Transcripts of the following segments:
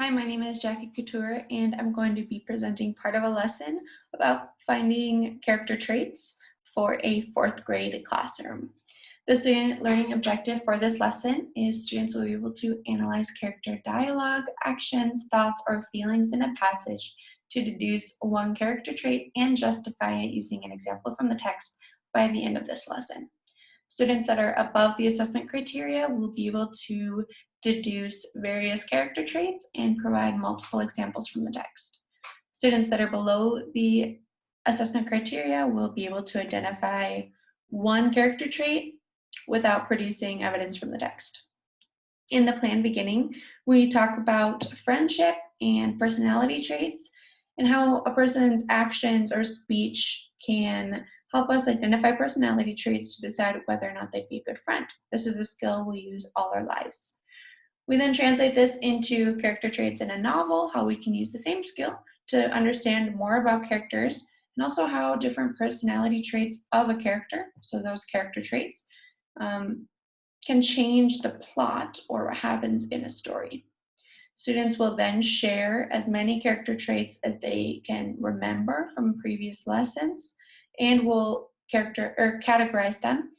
Hi, my name is Jackie Couture, and I'm going to be presenting part of a lesson about finding character traits for a fourth grade classroom. The student learning objective for this lesson is students will be able to analyze character dialogue, actions, thoughts, or feelings in a passage to deduce one character trait and justify it using an example from the text by the end of this lesson. Students that are above the assessment criteria will be able to deduce various character traits and provide multiple examples from the text. Students that are below the assessment criteria will be able to identify one character trait without producing evidence from the text. In the plan beginning, we talk about friendship and personality traits and how a person's actions or speech can help us identify personality traits to decide whether or not they'd be a good friend. This is a skill we use all our lives. We then translate this into character traits in a novel, how we can use the same skill to understand more about characters, and also how different personality traits of a character, so those character traits, can change the plot or what happens in a story. Students will then share as many character traits as they can remember from previous lessons and will categorize them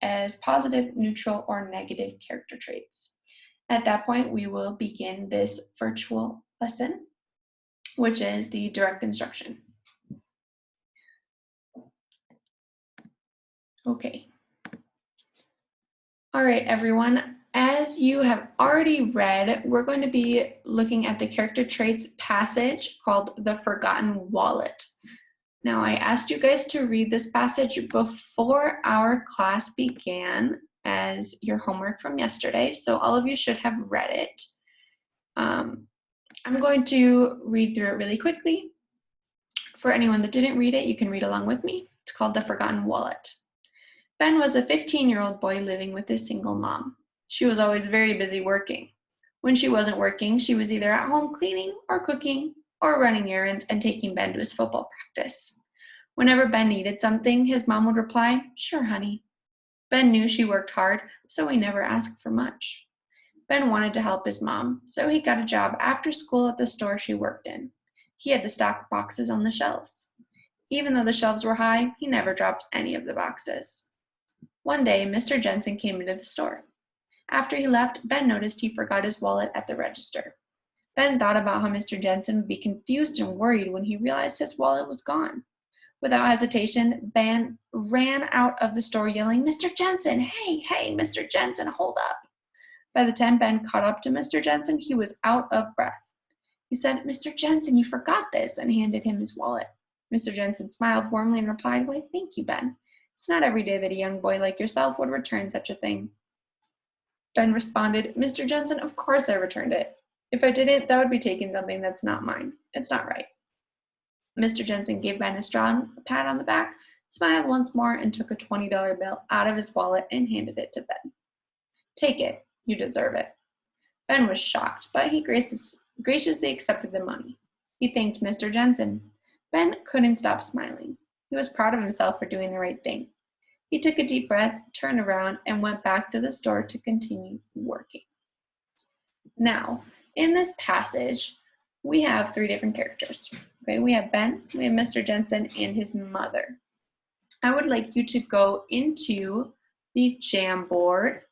as positive, neutral, or negative character traits. At that point, we will begin this virtual lesson, which is the direct instruction. Okay. All right, everyone. As you have already read, we're going to be looking at the character traits passage called The Forgotten Wallet. Now, I asked you guys to read this passage before our class began as your homework from yesterday, so all of you should have read it. I'm going to read through it really quickly. For anyone that didn't read it, you can read along with me. It's called The Forgotten Wallet. Ben was a 15-year-old boy living with his single mom. She was always very busy working. When she wasn't working, she was either at home cleaning or cooking or running errands and taking Ben to his football practice. Whenever Ben needed something, his mom would reply, "Sure, honey." Ben knew she worked hard, so he never asked for much. Ben wanted to help his mom, so he got a job after school at the store she worked in. He had to stock boxes on the shelves. Even though the shelves were high, he never dropped any of the boxes. One day, Mr. Jensen came into the store. After he left, Ben noticed he forgot his wallet at the register. Ben thought about how Mr. Jensen would be confused and worried when he realized his wallet was gone. Without hesitation, Ben ran out of the store yelling, "Mr. Jensen, hey, Mr. Jensen, hold up." By the time Ben caught up to Mr. Jensen, he was out of breath. He said, "Mr. Jensen, you forgot this," and handed him his wallet. Mr. Jensen smiled warmly and replied, "Why, thank you, Ben. It's not every day that a young boy like yourself would return such a thing." Ben responded, "Mr. Jensen, of course I returned it. If I didn't, that would be taking something that's not mine. It's not right." Mr. Jensen gave Ben a strong pat on the back, smiled once more, and took a $20 bill out of his wallet and handed it to Ben. "Take it. You deserve it." Ben was shocked, but he graciously accepted the money. He thanked Mr. Jensen. Ben couldn't stop smiling. He was proud of himself for doing the right thing. He took a deep breath, turned around, and went back to the store to continue working. Now, in this passage, we have three different characters. Okay, we have Ben, we have Mr. Jensen, and his mother. I would like you to go into the Jamboard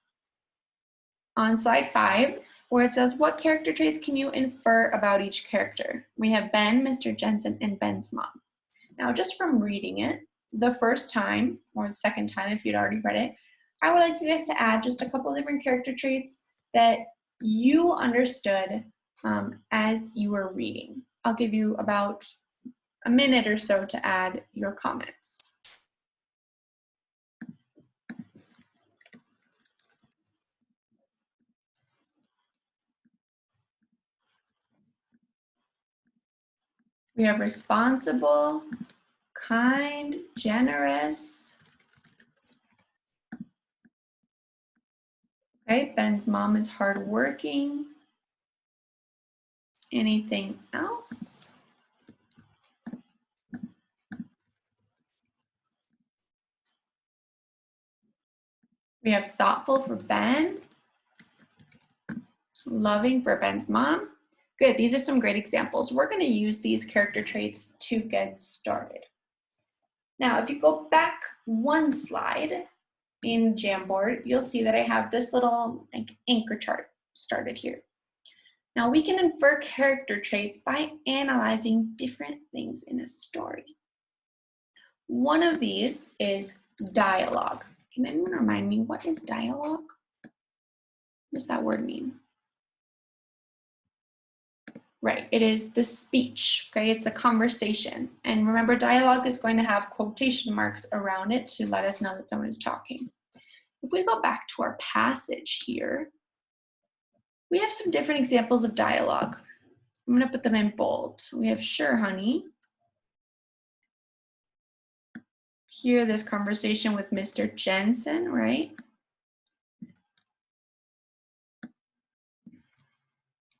on slide 5, where it says, what character traits can you infer about each character? We have Ben, Mr. Jensen, and Ben's mom. Now, just from reading it, the first time, or the second time if you'd already read it, I would like you guys to add just a couple different character traits that you understood as you were reading. I'll give you about a minute or so to add your comments. We have responsible, kind, generous. Okay, Ben's mom is hardworking. Anything else? We have thoughtful for Ben, loving for Ben's mom, Good, these are some great examples. We're going to use these character traits to get started. Now, if you go back one slide in Jamboard, you'll see that I have this little anchor chart started here. Now, we can infer character traits by analyzing different things in a story. One of these is dialogue. Can anyone remind me, what is dialogue? What does that word mean? Right, it is the speech, okay? It's the conversation. And remember, dialogue is going to have quotation marks around it to let us know that someone is talking. If we go back to our passage here, we have some different examples of dialogue. I'm gonna put them in bold. We have, sure, honey. Hear this conversation with Mr. Jensen, right?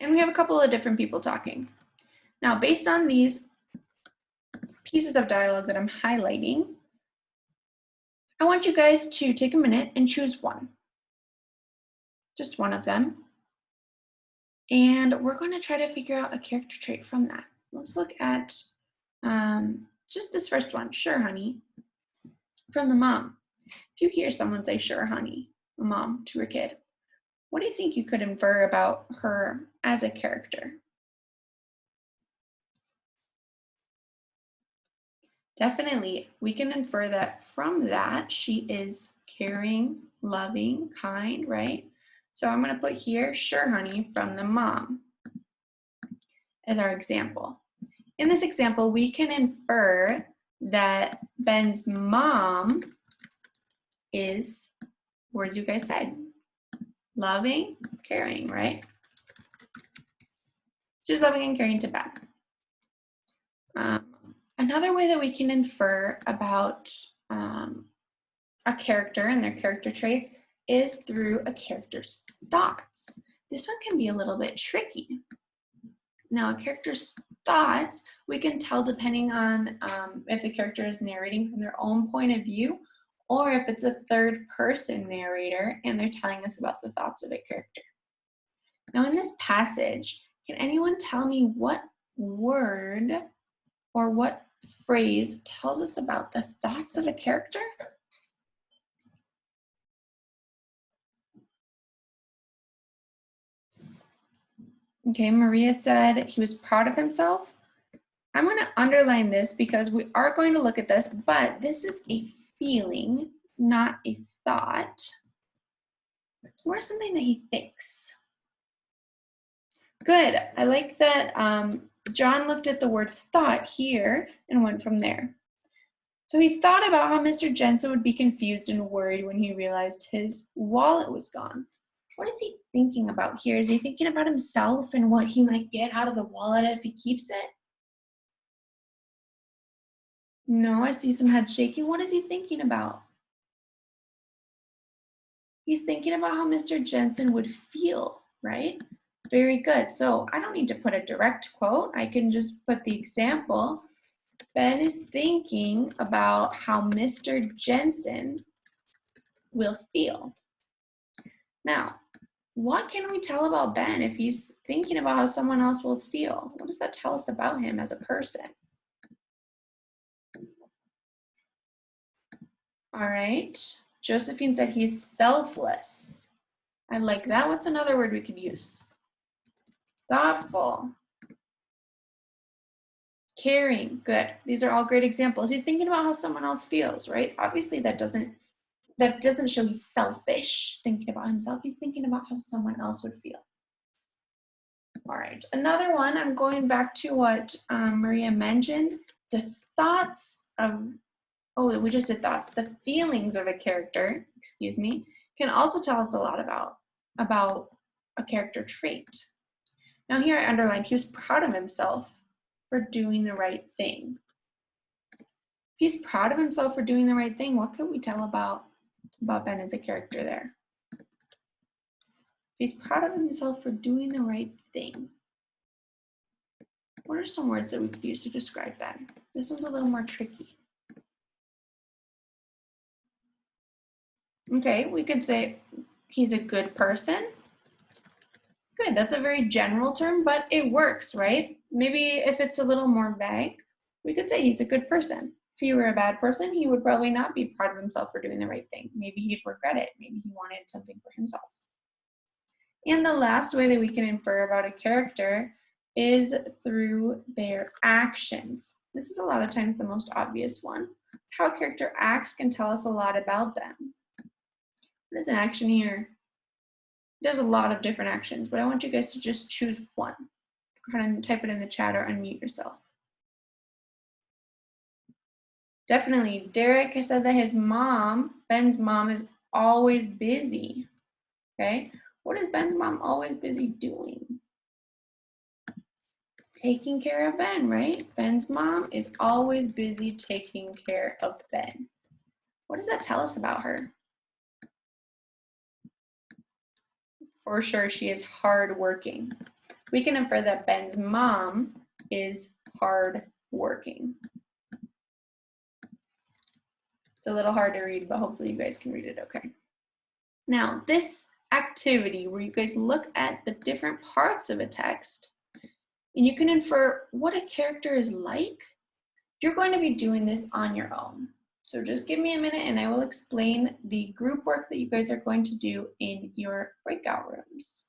And we have a couple of different people talking. Now, based on these pieces of dialogue that I'm highlighting, I want you guys to take a minute and choose one. Just one of them. And we're going to try to figure out a character trait from that. Let's look at just this first one, sure, honey, from the mom. If you hear someone say, sure, honey, a mom to her kid, what do you think you could infer about her as a character? Definitely, we can infer that from that she is caring, loving, kind, right? So I'm going to put here, sure, honey, from the mom as our example. In this example, we can infer that Ben's mom is, words you guys said, loving, caring, right? She's loving and caring to Ben. Another way that we can infer about a character and their character traits is through a character's thoughts. This one can be a little bit tricky. Now, a character's thoughts, we can tell depending on if the character is narrating from their own point of view or if it's a third person narrator and they're telling us about the thoughts of a character. Now, in this passage, can anyone tell me what word or what phrase tells us about the thoughts of a character? Okay, Maria said he was proud of himself. I'm going to underline this because we are going to look at this, but this is a feeling, not a thought, or something that he thinks. Good. I like that John looked at the word thought here and went from there. So he thought about how Mr. Jensen would be confused and worried when he realized his wallet was gone. What is he thinking about here? Is he thinking about himself and what he might get out of the wallet if he keeps it? No, I see some heads shaking. What is he thinking about? He's thinking about how Mr. Jensen would feel, right? Very good. So I don't need to put a direct quote. I can just put the example. Ben is thinking about how Mr. Jensen will feel. Now, what can we tell about Ben if he's thinking about how someone else will feel? What does that tell us about him as a person? All right, Josephine said he's selfless. I like that. What's another word we could use? Thoughtful. Caring. Good. These are all great examples. He's thinking about how someone else feels, right? Obviously that doesn't show he's selfish thinking about himself. He's thinking about how someone else would feel. All right, another one, I'm going back to what Maria mentioned, the thoughts of, oh, we just did thoughts. The feelings of a character, excuse me, can also tell us a lot about a character trait. Now here I underlined, he was proud of himself for doing the right thing. If he's proud of himself for doing the right thing, what can we tell about Ben as a character there? If he's proud of himself for doing the right thing, what are some words that we could use to describe Ben? This one's a little more tricky. Okay, we could say he's a good person. Good, that's a very general term, but it works, right? Maybe if it's a little more vague, we could say he's a good person. If he were a bad person, he would probably not be proud of himself for doing the right thing. Maybe he'd regret it. Maybe he wanted something for himself. And the last way that we can infer about a character is through their actions. This is a lot of times the most obvious one. How a character acts can tell us a lot about them. What is an action here? There's a lot of different actions, but I want you guys to just choose one. Go ahead and type it in the chat or unmute yourself. Definitely, Derek said that his mom, Ben's mom, is always busy. Okay, what is Ben's mom always busy doing? Taking care of Ben, right? Ben's mom is always busy taking care of Ben. What does that tell us about her? For sure, she is hardworking. We can infer that Ben's mom is hardworking. It's a little hard to read, but hopefully you guys can read it okay. Now, this activity where you guys look at the different parts of a text and you can infer what a character is like, you're going to be doing this on your own. So just give me a minute and I will explain the group work that you guys are going to do in your breakout rooms.